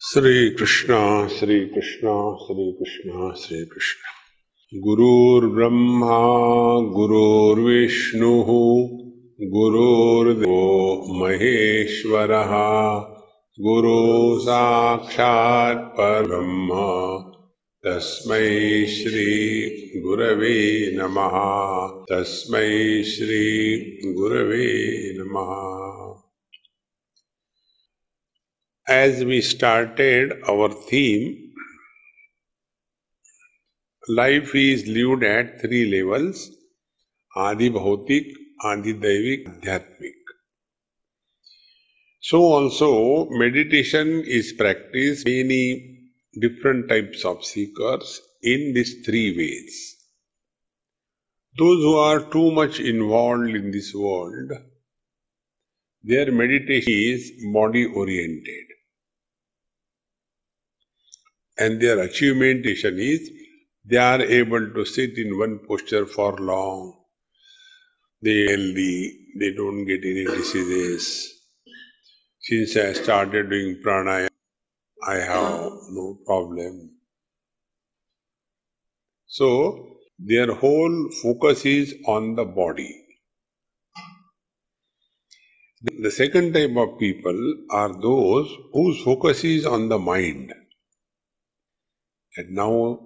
Shri Krishna, Shri Krishna, Shri Krishna, Shri Krishna. Gurur Brahma, Gurur Vishnu, Gurur Devo Maheshwaraha, Guru Sakshat Parbrahma, Tasmai Shri Gurave Namaha, Tasmai Shri Gurave Namaha. As we started our theme, life is lived at three levels: Adi Bhautik, Adi Daivik, Adhyatmik. So also meditation is practiced by many different types of seekers in these three ways. Those who are too much involved in this world, their meditation is body oriented, and their achievement is they are able to sit in one posture for long. They are healthy, they don't get any diseases. Since I started doing pranayama, I have no problem. So, their whole focus is on the body. The second type of people are those whose focus is on the mind. And now,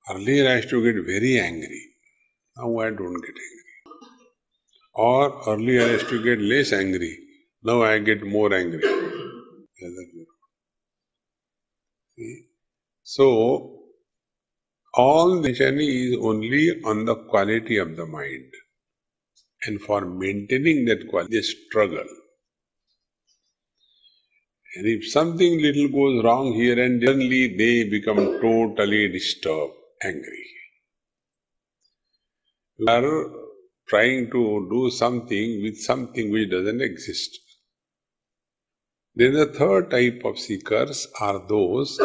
earlier I used to get very angry. Now I don't get angry. Or earlier I used to get less angry. Now I get more angry. See? So, all the attention is only on the quality of the mind. And for maintaining that quality, they struggle. And if something little goes wrong here and suddenly they become totally disturbed, angry. You are trying to do something with something which doesn't exist. Then the third type of seekers are those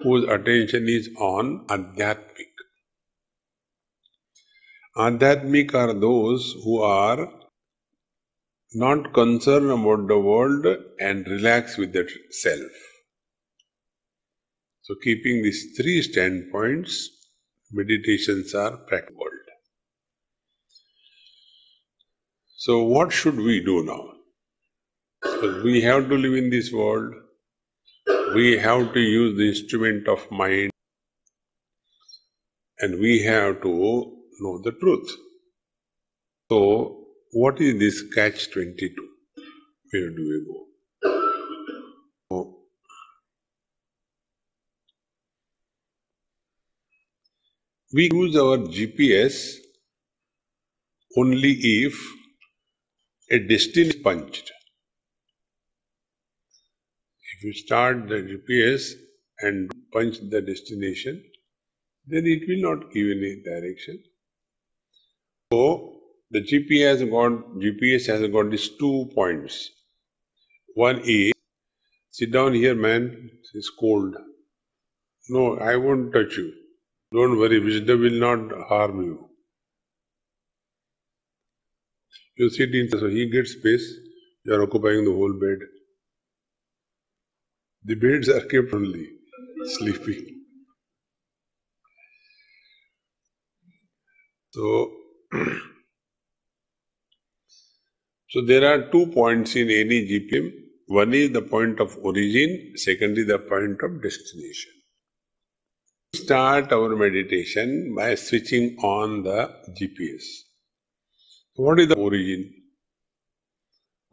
whose attention is on Adhyatmik. Adhyatmik are those who are not concerned about the world and relax with the self. So keeping these three standpoints, meditations are practiced. So what should we do now? Because we have to live in this world, we have to use the instrument of mind, and we have to know the truth. So what is this catch-22? Where do we go? We use our GPS only if a destination is punched. If you start the GPS and punch the destination, then it will not give any direction. So the GPS has got these 2 points. One is, sit down here, man, it's cold. No, I won't touch you. Don't worry, wisdom will not harm you. You sit in, so he gets space, you are occupying the whole bed. The beds are kept only, sleeping. So there are 2 points in any GPM. One is the point of origin, second is the point of destination. We start our meditation by switching on the GPS. What is the origin?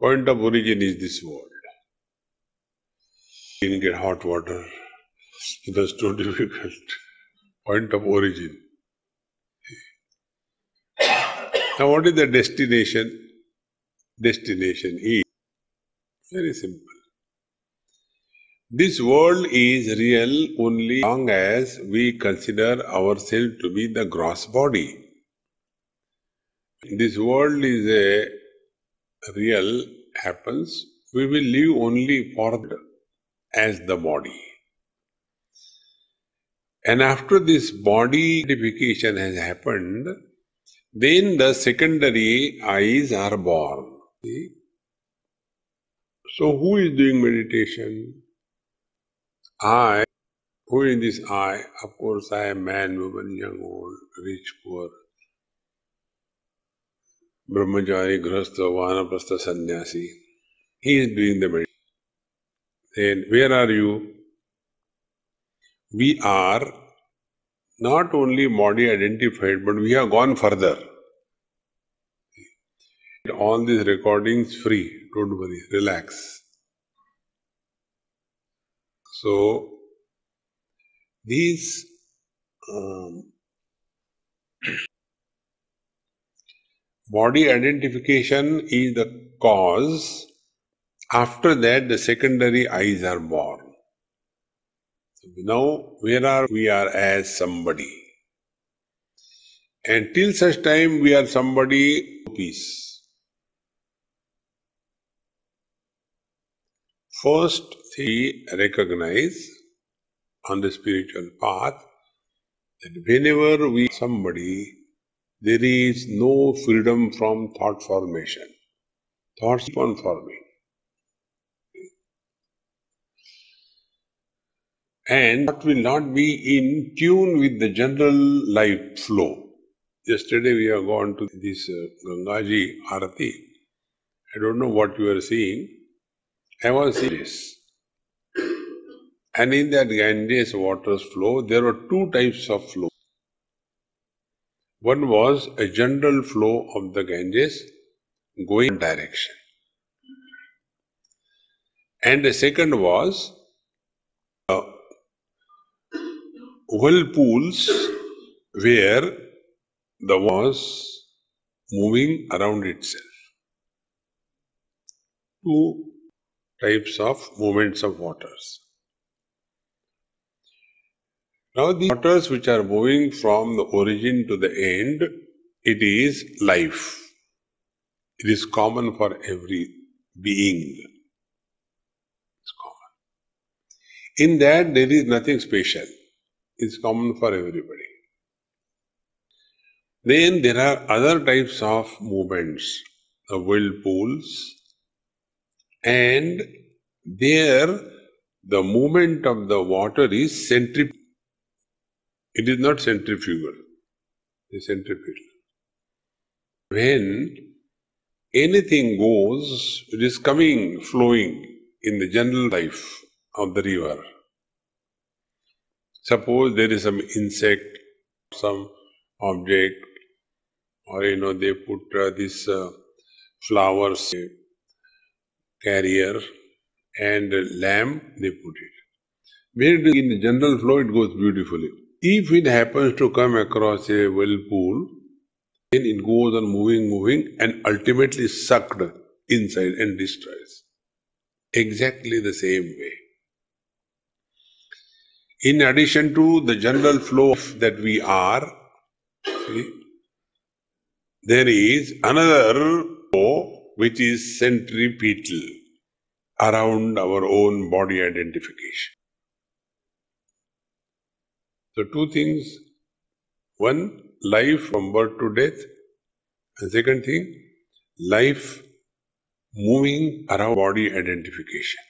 Point of origin is this world. You can get hot water. It was too difficult. Point of origin. Now what is the destination? Destination is very simple. This world is real only as long as we consider ourselves to be the gross body. This world is a real happens, we will live only for as the body. And after this body identification has happened, then the secondary eyes are born. See? So who is doing meditation? I, who is this I? Of course, I am man, woman, young, old, rich, poor, brahmachari, grahastha, vanaprastha, sannyasi. He is doing the meditation. Then, where are you? We are not only body identified, but we have gone further. All these recordings free, don't worry, relax. So, these body identification is the cause. After that, the secondary eyes are born. So now, where are we are as somebody? And till such time we are somebody, peace. First, we recognize on the spiritual path that whenever we are somebody, there is no freedom from thought formation. Thoughts keep on forming. And thought will not be in tune with the general life flow. Yesterday we have gone to this Gangaji Arati. I don't know what you are seeing. I was seeing this. And in that Ganges water's flow, there were two types of flow. One was a general flow of the Ganges going in one direction. And the second was whirlpools where the water was moving around itself. Two types of movements of waters. Now the waters which are moving from the origin to the end, it is life. It is common for every being. It's common. In that there is nothing special. It's common for everybody. Then there are other types of movements, the whirlpools, and there the movement of the water is centrifugal. It is not centrifugal, it is centrifugal. When anything goes, it is coming, flowing in the general life of the river. Suppose there is some insect, some object, or they put this flowers carrier and lamp, they put it. When it is in the general flow, it goes beautifully. If it happens to come across a whirlpool, then it goes on moving and ultimately sucked inside and destroys. Exactly the same way. In addition to the general flow that we are, there is another flow which is centripetal around our own body identification. So two things. One, life from birth to death. And second thing, life moving around body identification.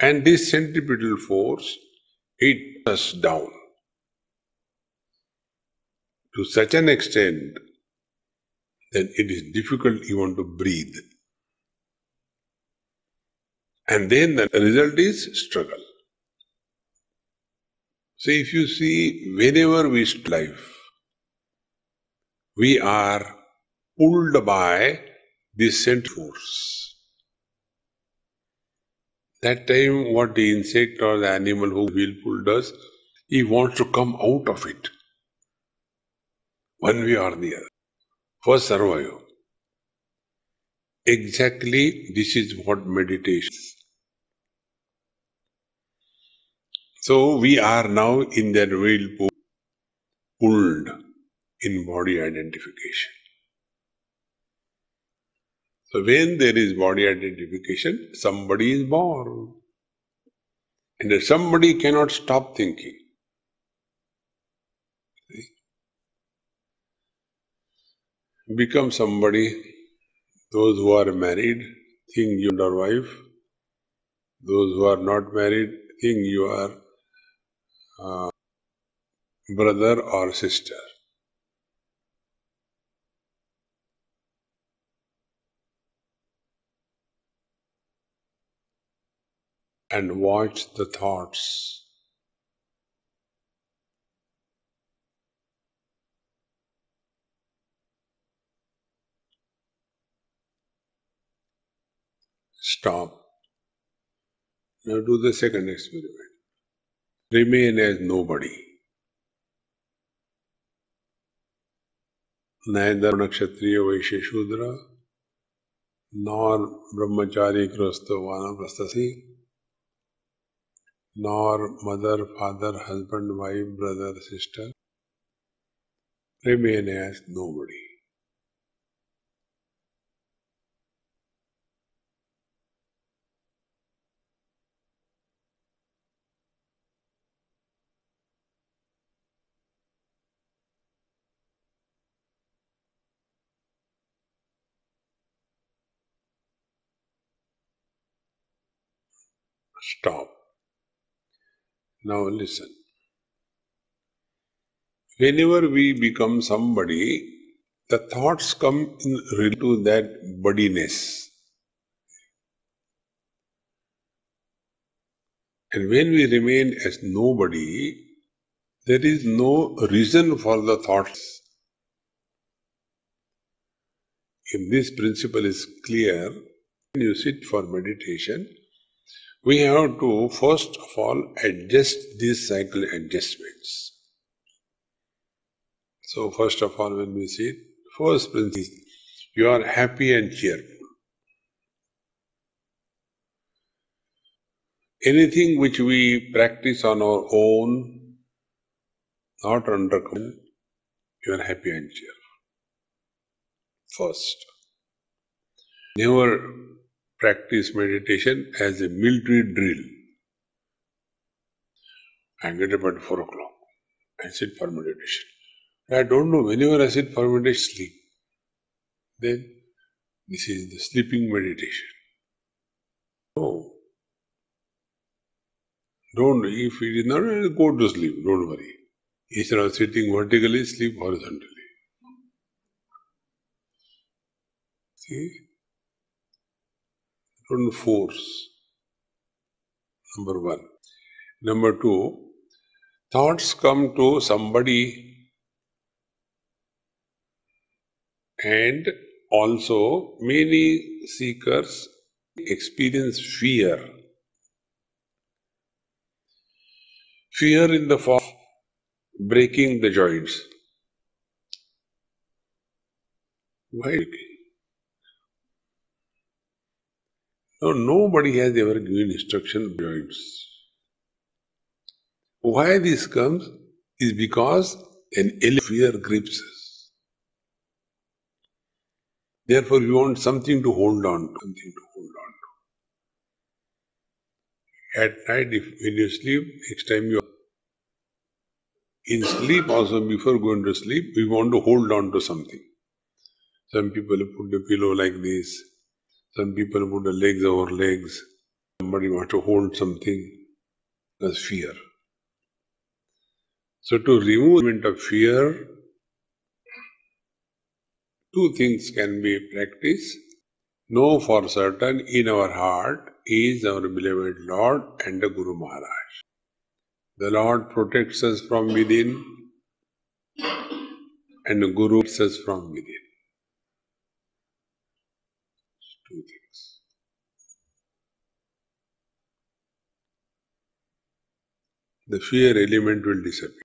And this centripetal force, it us down to such an extent that it is difficult even to breathe. And then the result is struggle. So if you see, whenever we start life, we are pulled by this centrifugal force. That time what the insect or the animal who whirlpool does, he wants to come out of it, one way or the other, for survival. Exactly this is what meditation is. So we are now in that whirlpool, pulled in body identification. So when there is body identification, somebody is born. And that somebody cannot stop thinking. Become somebody. Those who are married think you are wife. Those who are not married think you are brother or sister. And watch the thoughts. Stop. Now do the second experiment. Remain as nobody. Neither Nakshatriya Vaishya Shudra, nor Brahmachari Grasta Vanaprasthasi, nor mother, father, husband, wife, brother, sister. Remain as nobody. Stop. Now listen. Whenever we become somebody, the thoughts come in relation to that bodiness. And when we remain as nobody, there is no reason for the thoughts. If this principle is clear, when you sit for meditation, we have to first of all adjust these cycle adjustments. So first of all, when we sit, first principle is you are happy and cheerful. Anything which we practice on our own, not under command, you are happy and cheerful. First. Never practice meditation as a military drill. I get up at 4 o'clock. I sit for meditation. I don't know, whenever I sit for meditation, sleep. Then this is the sleeping meditation. No. Don't, if it is not, go to sleep, don't worry. Instead of sitting vertically, sleep horizontally. See? Don't force. Number one. Number two, thoughts come to somebody and also many seekers experience fear. Fear in the form of breaking the joints. Why? No, nobody has ever given instruction on joints. Why this comes is because an fear grips us. Therefore, we want something to hold on to, At night, when you sleep, next time you are in sleep also, before going to sleep, we want to hold on to something. Some people put the pillow like this. Some people put the legs over legs. Somebody wants to hold something. That's fear. So to remove the element of fear, two things can be practiced. Know for certain in our heart is our beloved Lord and the Guru Maharaj. The Lord protects us from within and the Guru protects us from within. Two things. The fear element will disappear.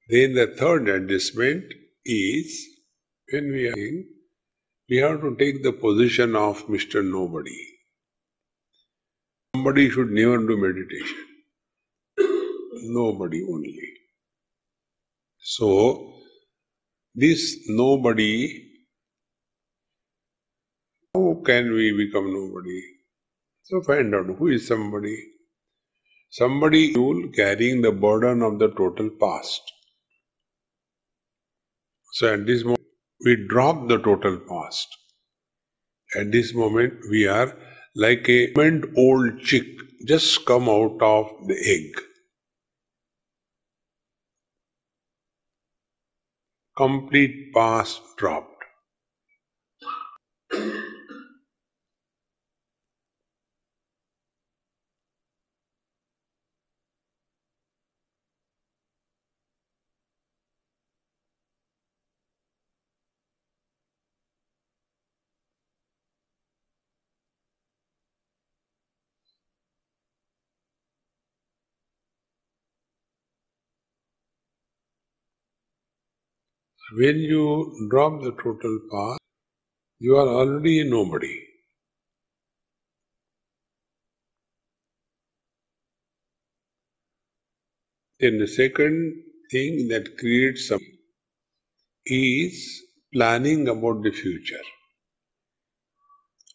Then the third adjustment is when we have to take the position of Mr. Nobody. Somebody should never do meditation. Nobody only. So, this nobody, how can we become nobody? So find out who is somebody. Somebody carrying the burden of the total past. So at this moment, we drop the total past. At this moment, we are like a old chick just come out of the egg. Complete past dropped. When you drop the total past, you are already a nobody. Then the second thing that creates some is planning about the future.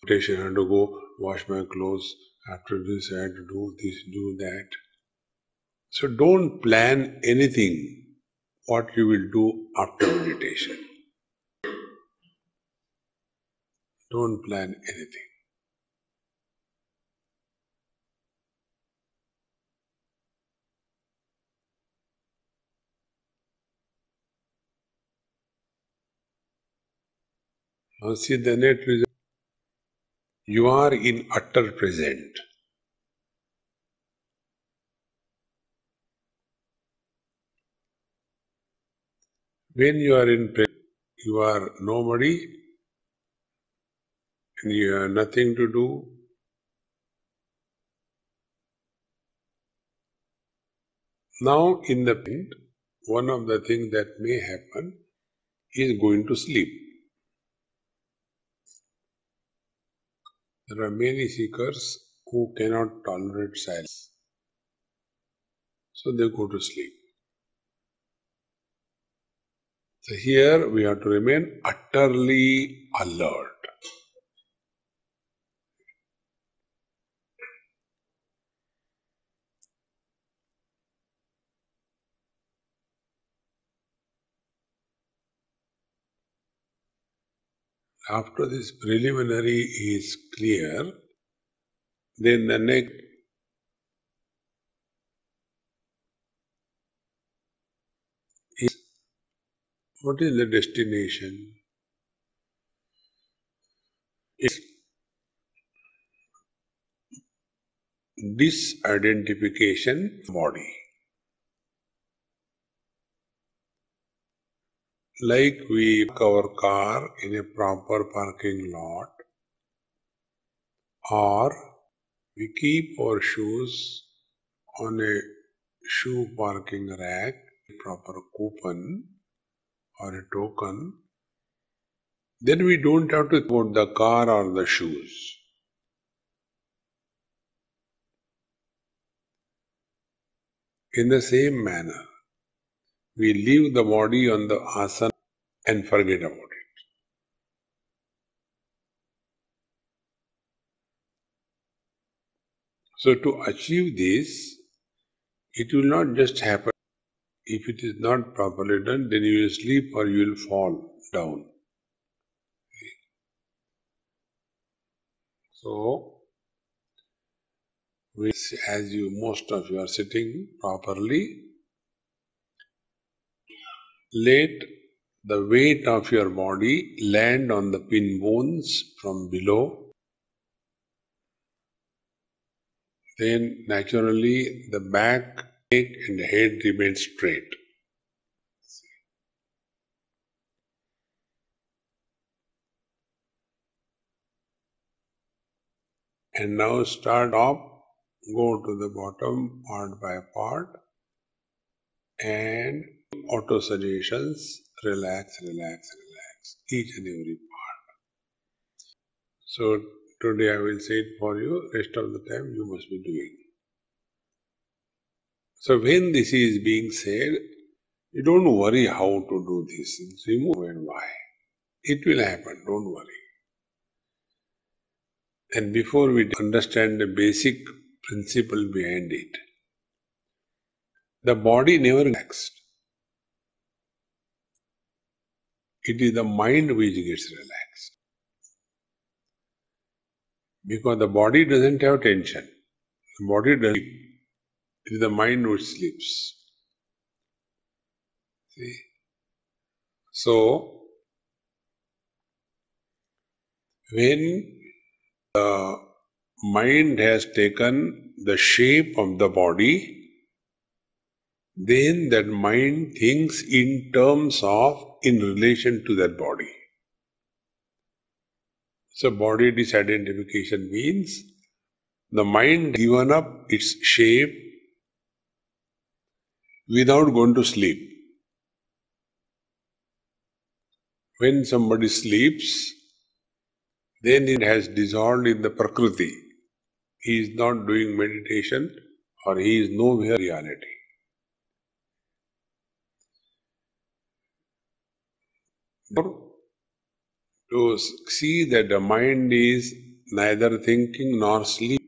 I have to go wash my clothes. After this, I have to do this, do that. So don't plan anything what you will do after meditation. Don't plan anything. Now see the net result. You are in utter present. When you are in present, you are nobody and you have nothing to do. Now in the present, one of the things that may happen is going to sleep. There are many seekers who cannot tolerate silence. So they go to sleep. So here we have to remain utterly alert. After this preliminary is clear, then the next is what is the destination? It's disidentification body. Like we park our car in a proper parking lot, or we keep our shoes on a shoe parking rack, proper coupon or a token, then we don't have to think about the car or the shoes. In the same manner, we leave the body on the asana and forget about it. So to achieve this, it will not just happen. If it is not properly done, then you will sleep or you will fall down. So, as most of you are sitting properly, let the weight of your body land on the pin bones from below. Then naturally the back, neck and the head remain straight. And now start up, go to the bottom part by part and auto suggestions, relax, relax, relax, each and every part. So today I will say it for you, rest of the time you must be doing. So when this is being said, you don't worry how to do this, remove and why. It will happen, don't worry. And before we understand the basic principle behind it, the body never relaxed. It is the mind which gets relaxed. Because the body doesn't have tension. The body doesn't sleep. It is the mind which sleeps. See? So, when the mind has taken the shape of the body, then that mind thinks in terms of in relation to that body. So body disidentification means the mind given up its shape without going to sleep. When somebody sleeps, then it has dissolved in the Prakriti. He is not doing meditation or he is nowhere in reality. To see that the mind is neither thinking nor sleep,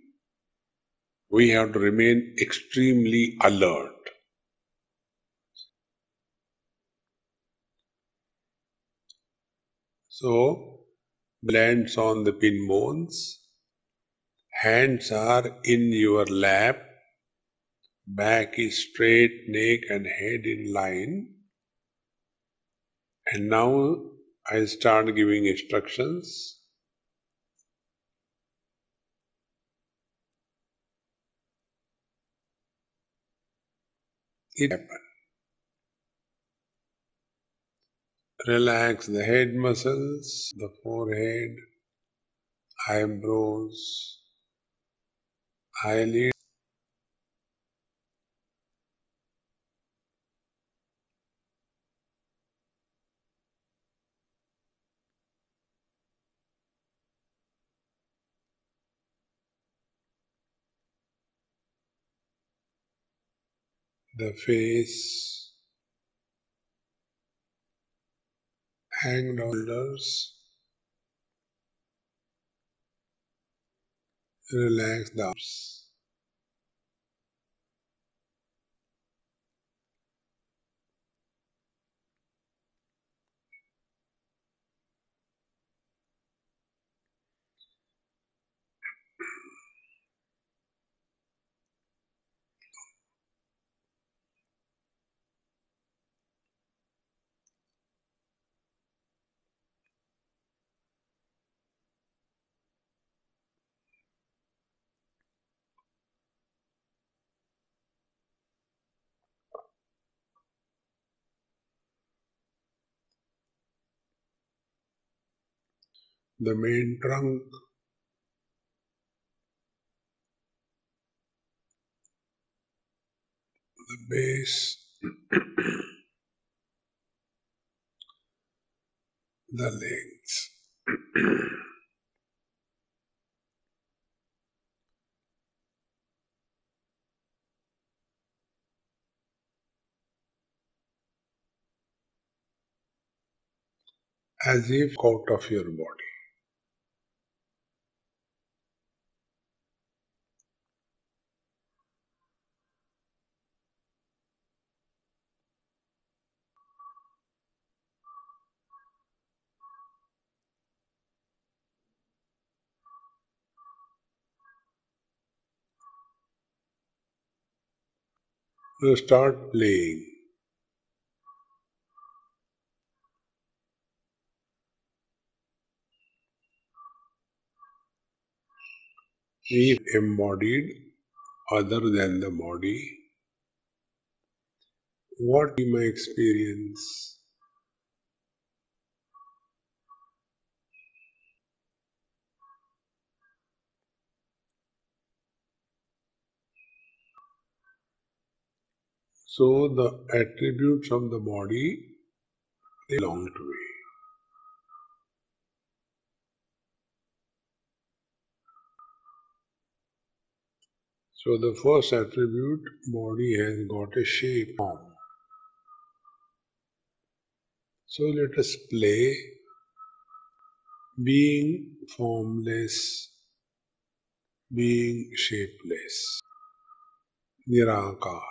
we have to remain extremely alert. So, lands on the pin bones, hands are in your lap, back is straight, neck and head in line. And now I start giving instructions. It happens. Relax the head muscles, the forehead, eyebrows, eyelids. The face, hang down shoulders, relax the arms. The main trunk, the base, the legs. As if out of your body. You start playing. If embodied other than the body, what be my experience? So the attributes of the body, they belong to me. So the first attribute, body has got a shape, form. So let us play being formless, being shapeless, nirakar.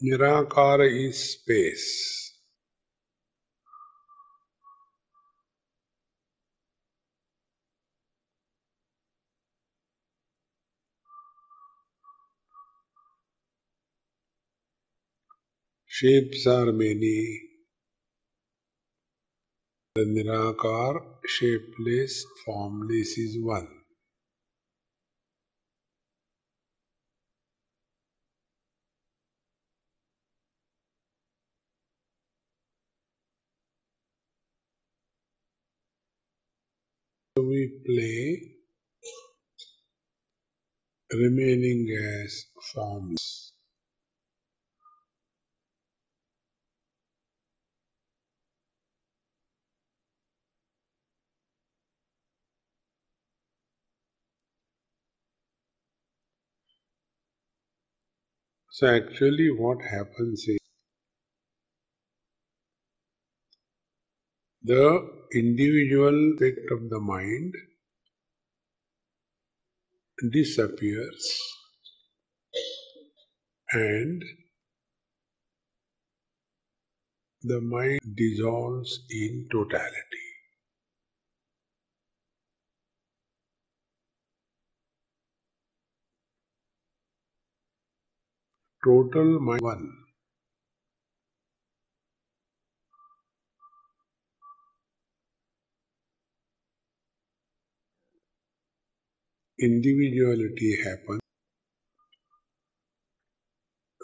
Nirakara is space. Shapes are many. The Nirakar, shapeless, formless is one. So we play remaining as formless. So actually what happens is the individual aspect of the mind disappears and the mind dissolves in totality. Total mind one. Individuality happens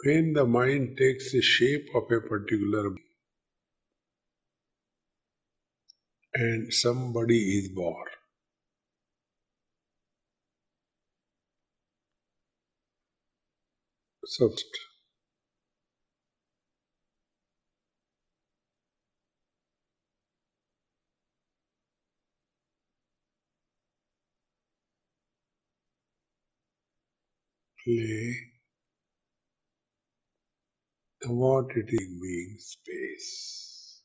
when the mind takes the shape of a particular and somebody is born. So play what it is being space.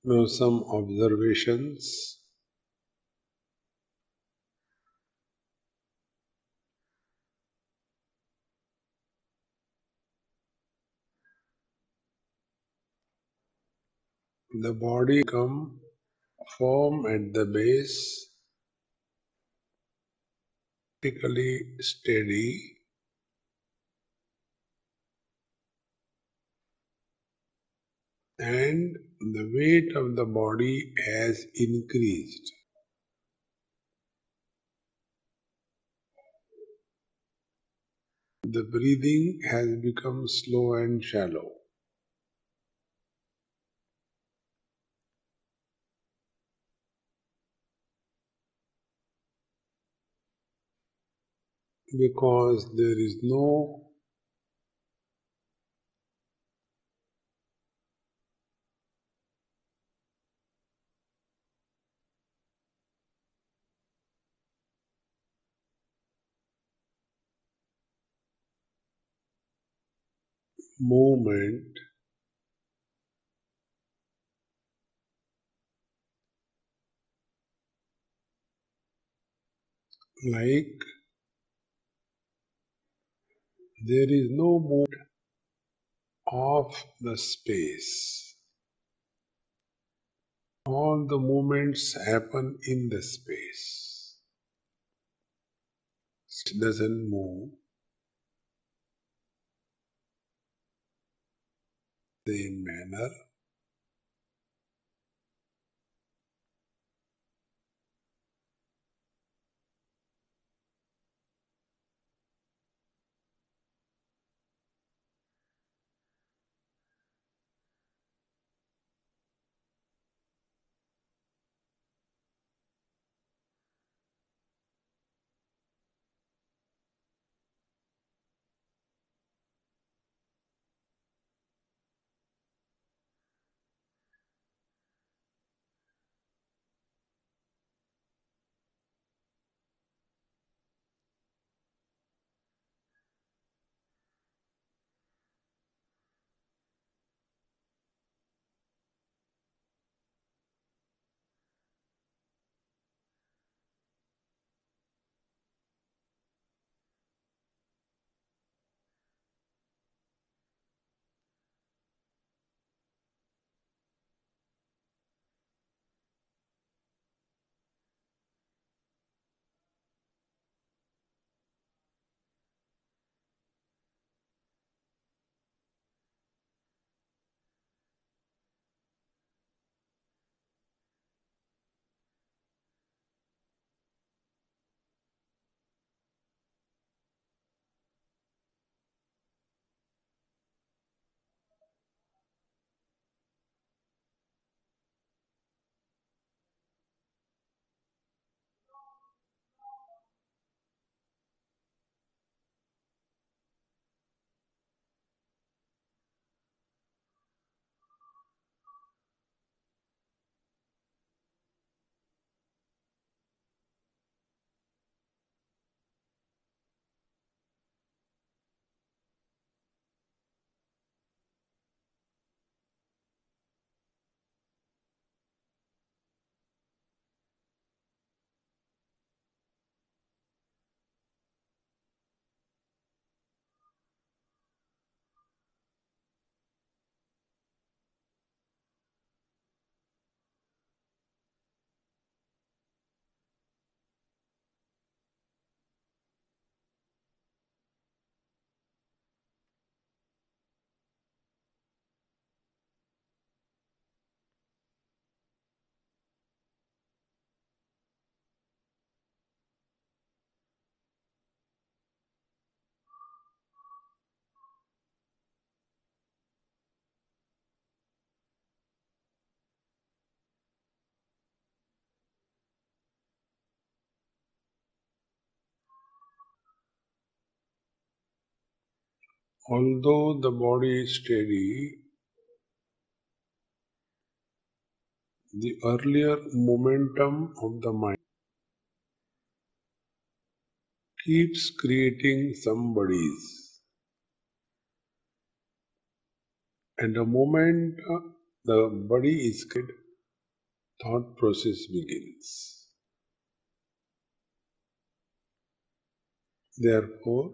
Now some observations. The body become firm at the base, practically steady, and the weight of the body has increased. The breathing has become slow and shallow. Because there is no movement like there is no movement of the space. All the movements happen in the space. It doesn't move the same manner. Although the body is steady, the earlier momentum of the mind keeps creating some bodies. And the moment the body is created, thought process begins. Therefore,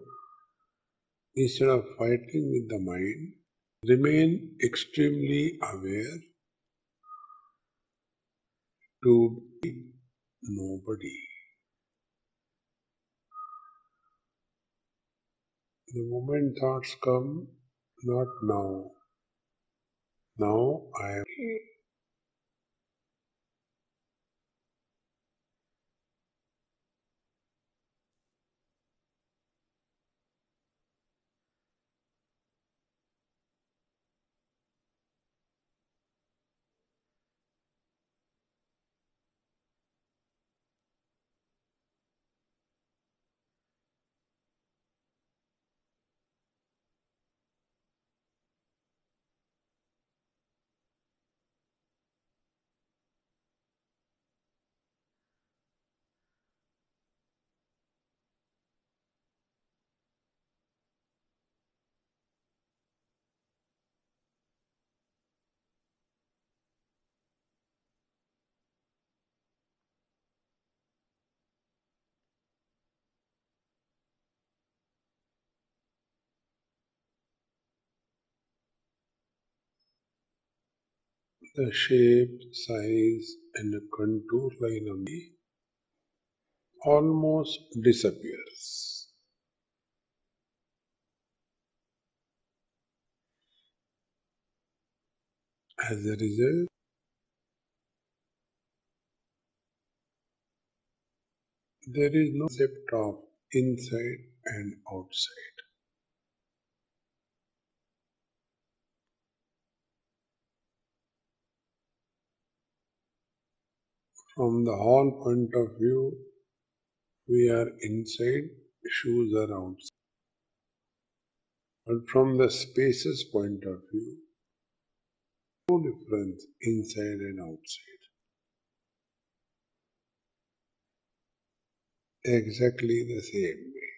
instead of fighting with the mind, remain extremely aware to be nobody. The moment thoughts come, not now. Now I am. The shape, size, and the contour line of me almost disappears. As a result, there is no concept of inside and outside. From the hall point of view, we are inside, shoes are outside. But from the spaces point of view, no difference inside and outside. Exactly the same way.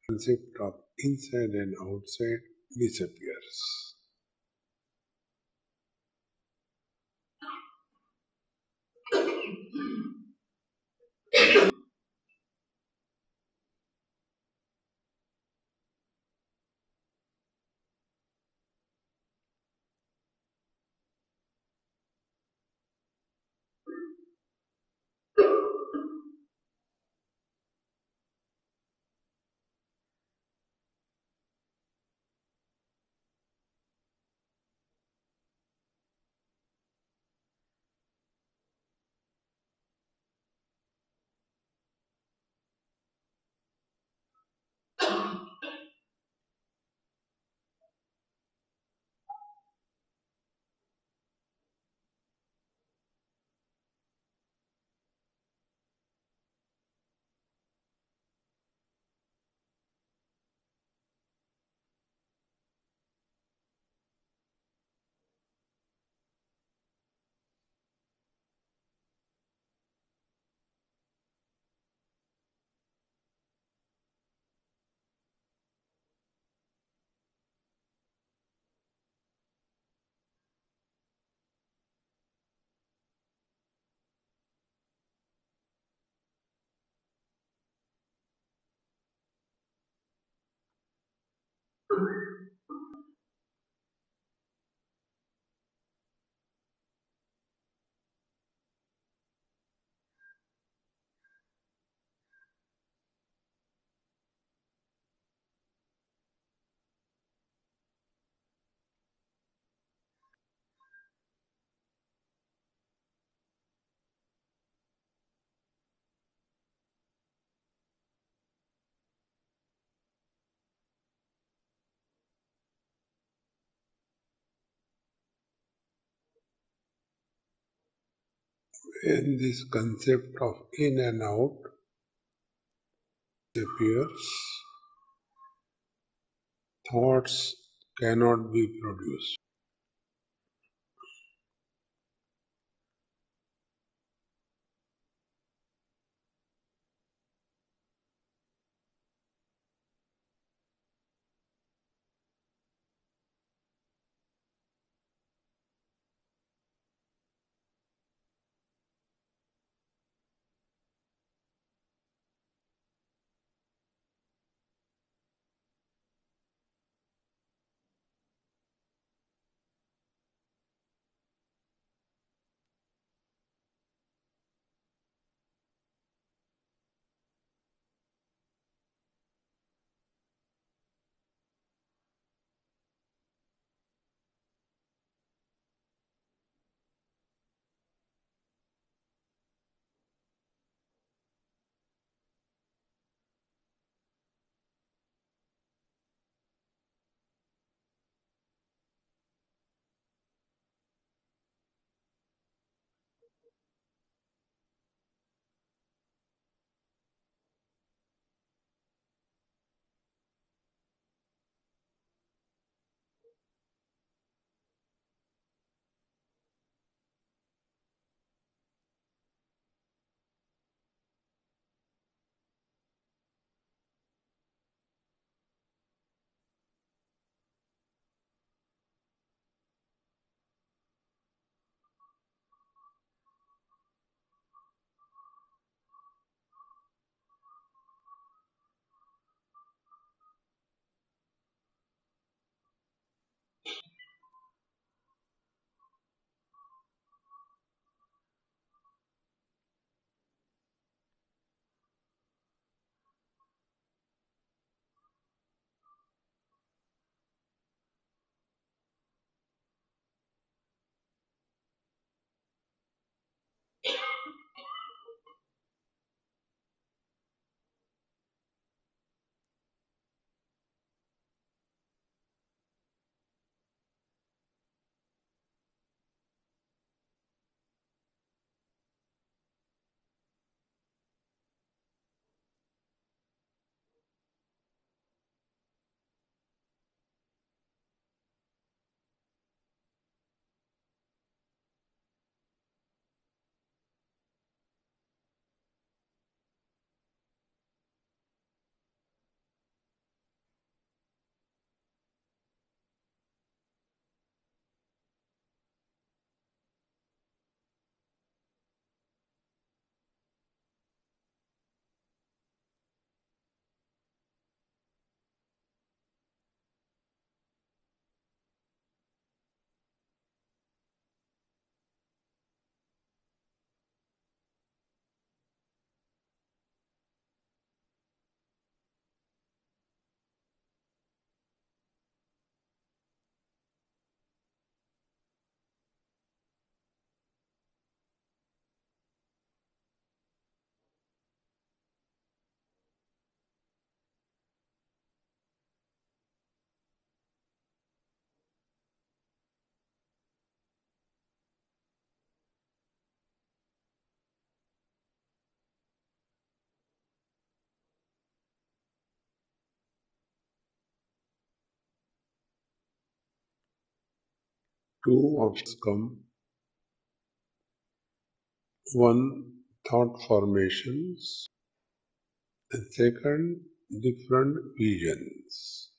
Concept of inside and outside disappears. When this concept of in and out appears, thoughts cannot be produced. Two options come. One, thought formations, and second, different visions.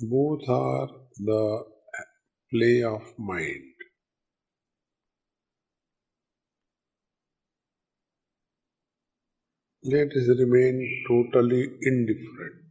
Both are the play of mind. Let us remain totally indifferent.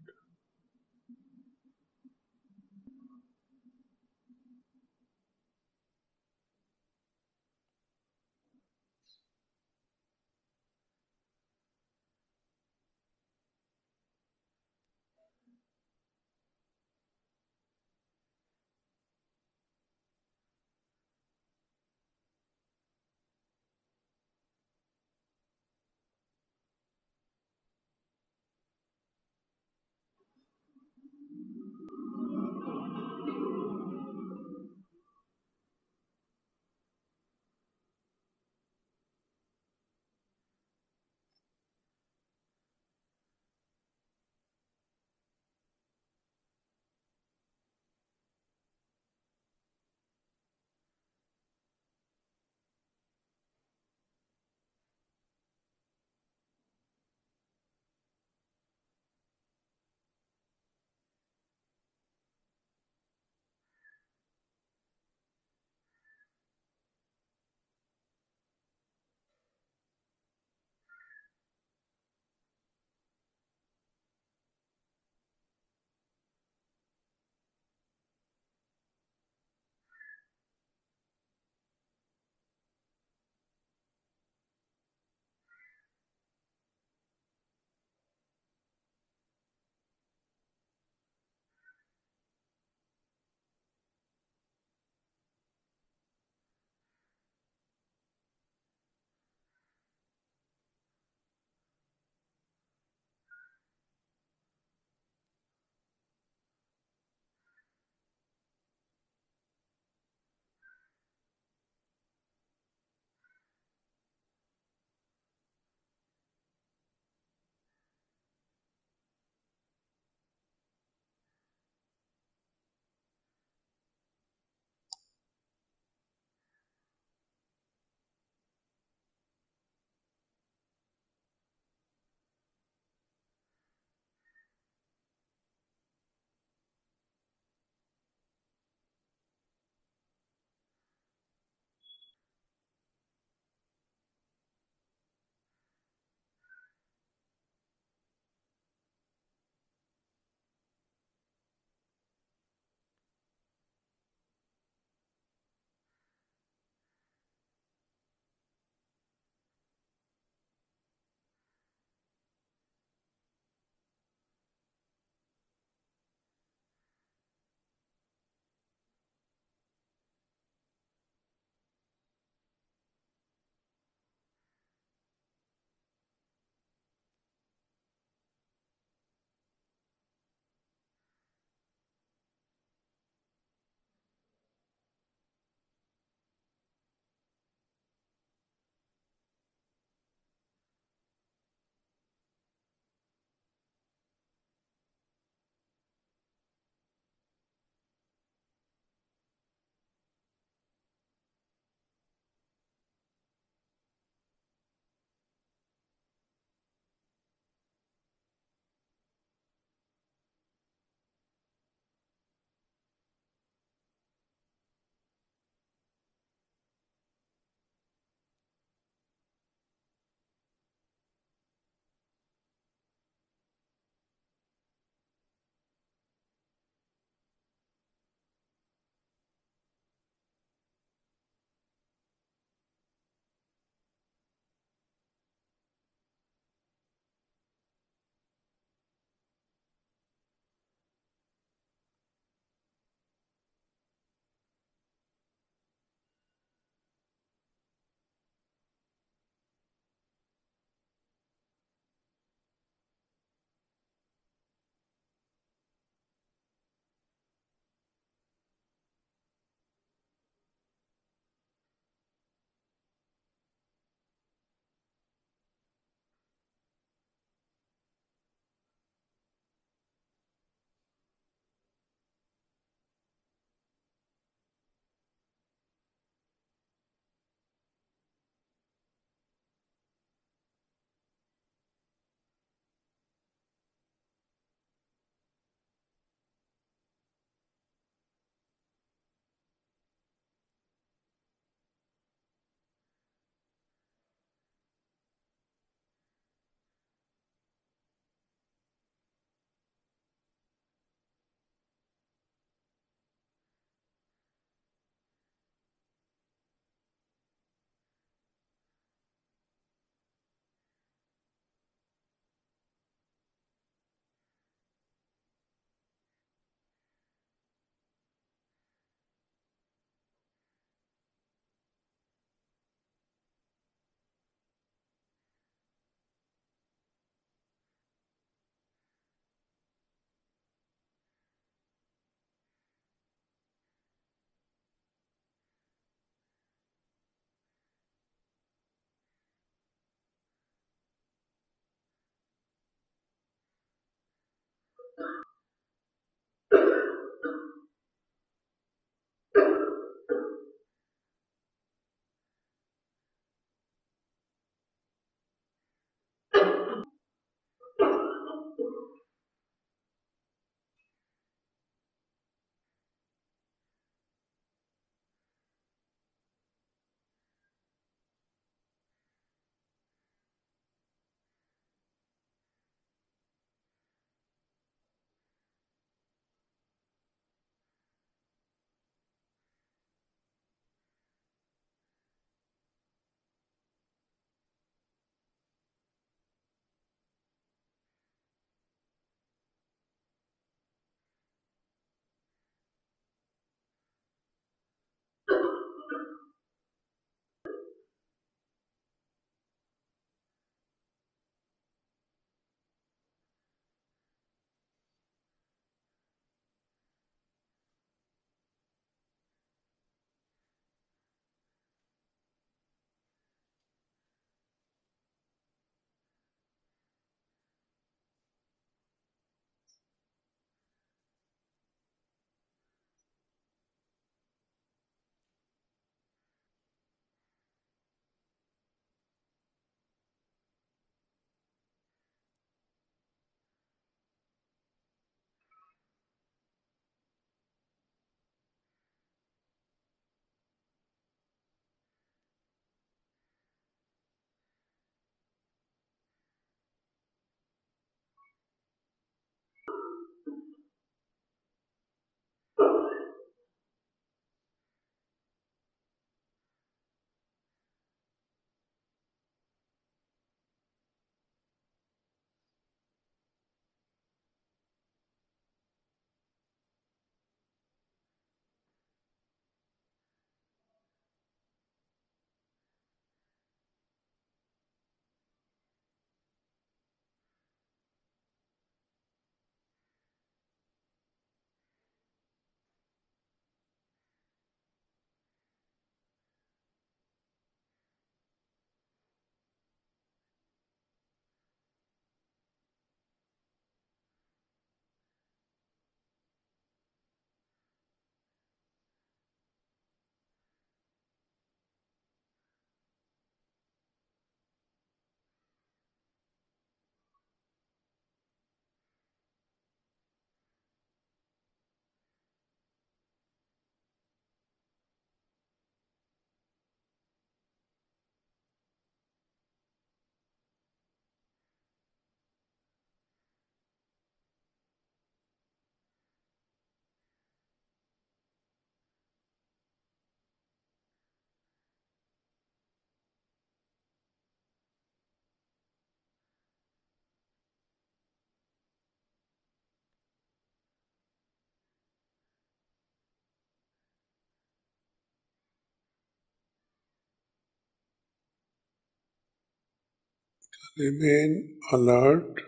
Remain alert.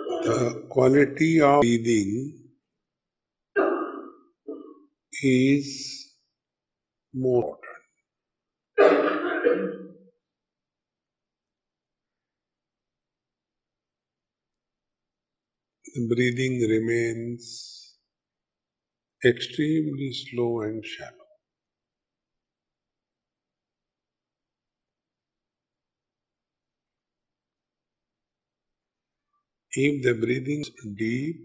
The quality of breathing is more important. The breathing remains extremely slow and shallow. If the breathing is deep,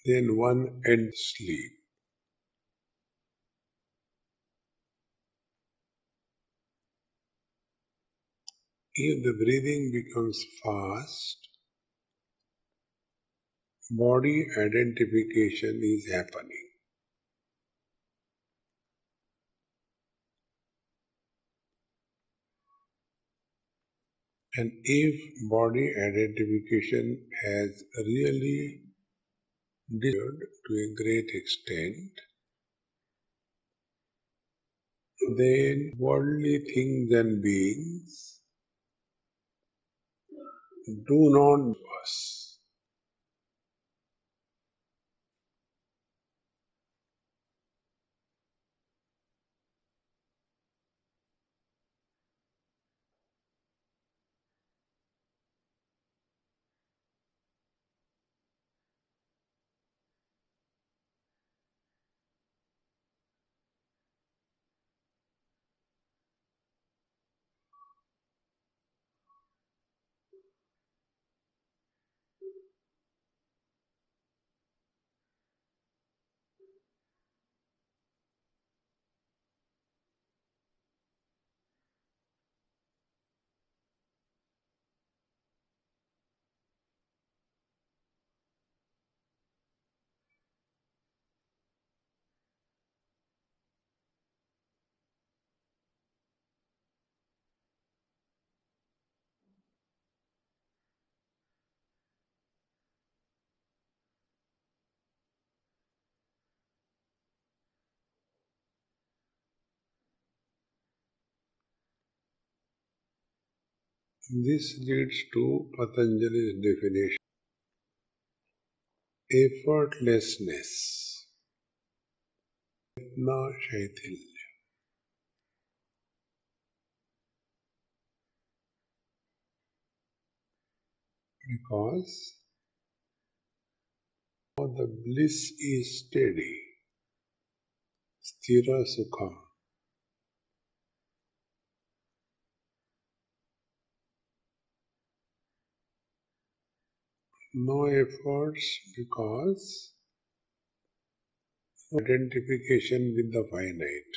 then one ends sleep. If the breathing becomes fast, body identification is happening. And if body identification has really disappeared to a great extent, then worldly things and beings do not know us. This leads to Patanjali's definition: effortlessness, na shaitilya. Because the bliss is steady, sthira sukham. No efforts because identification with the finite.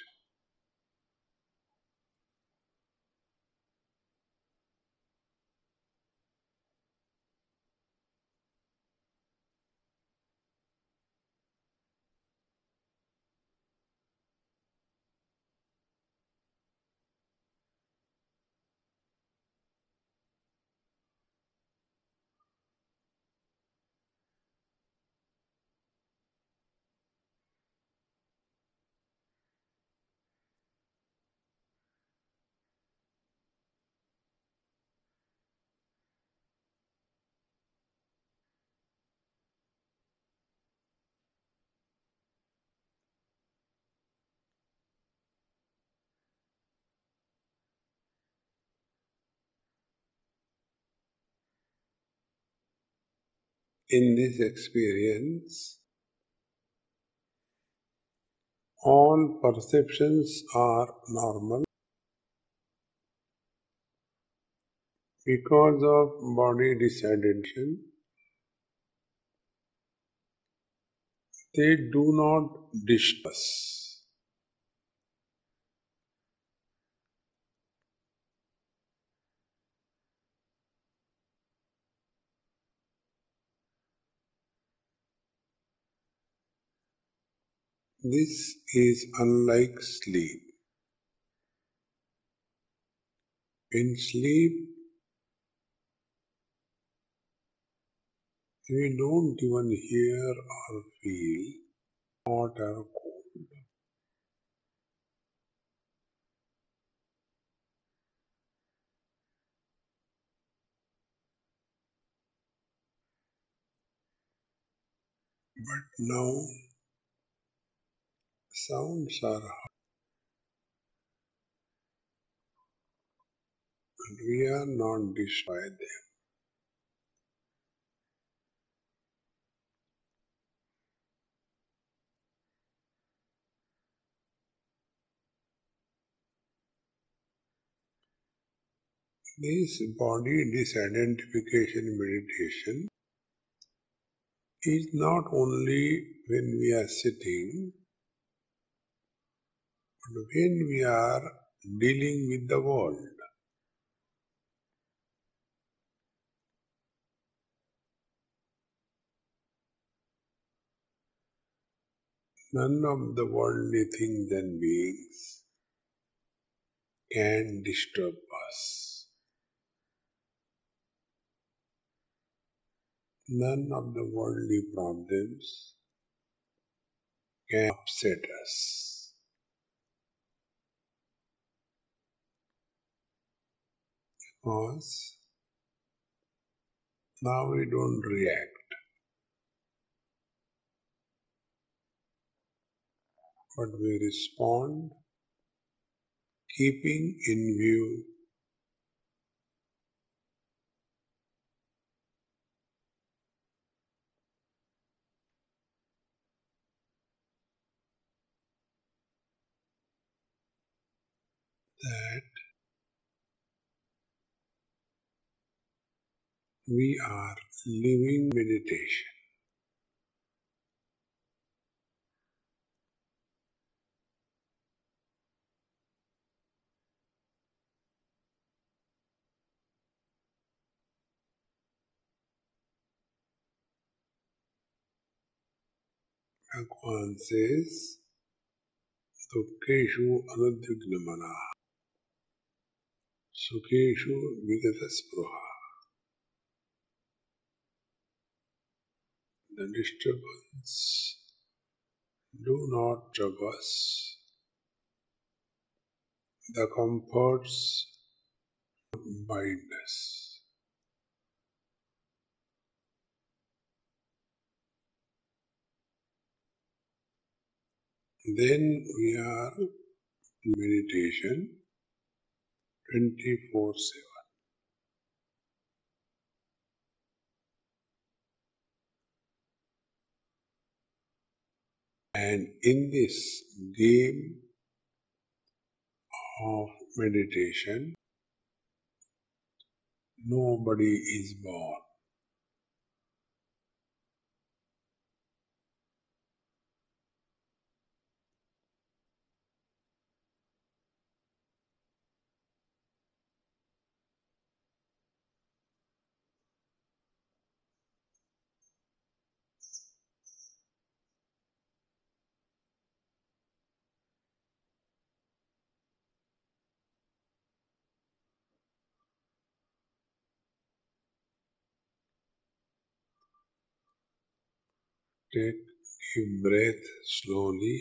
In this experience, all perceptions are normal because of body disidentiation. They do not disturb us. This is unlike sleep. In sleep, we don't even hear or feel hot or cold. But now sounds are hot and we are not destroyed them. This body disidentification meditation is not only when we are sitting, but when we are dealing with the world. None of the worldly things and beings can disturb us. None of the worldly problems can upset us. Because now we don't react, but we respond, keeping in view that we are living meditation. Bhagavan says, Dukkeshu anudvignamana, Sukeshu vigata spruha. The disturbance do not trouble us. The comforts bind us. Then we are in meditation 24/7. And in this game of meditation, nobody is born. Take deep breath slowly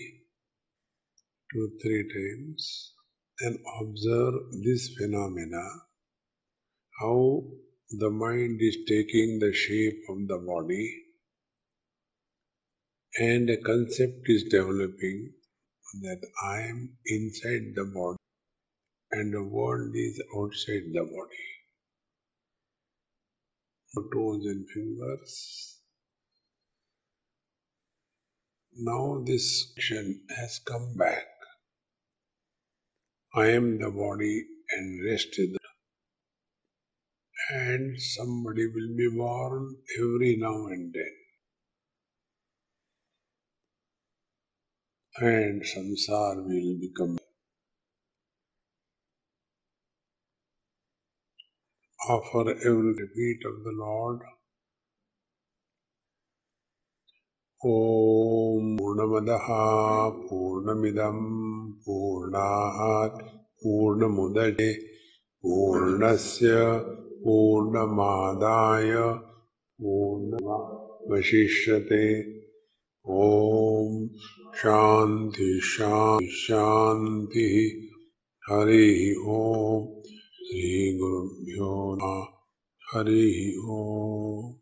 2-3 times and observe this phenomena, how the mind is taking the shape of the body and a concept is developing that I am inside the body and the world is outside the body. Toes and fingers. Now this action has come back. I am the body and rest is the and somebody will be born every now and then. And samsara will become. Offer every repeat of the Lord. Om Purnamadaha Purnamidam Purnahat Purnamudade Purnasya Purnamadaya Purnamavashishyate Om Shanti, Shanti, Shanti. Hari Om. Shri Gurubhyo Namaha. Hari Om.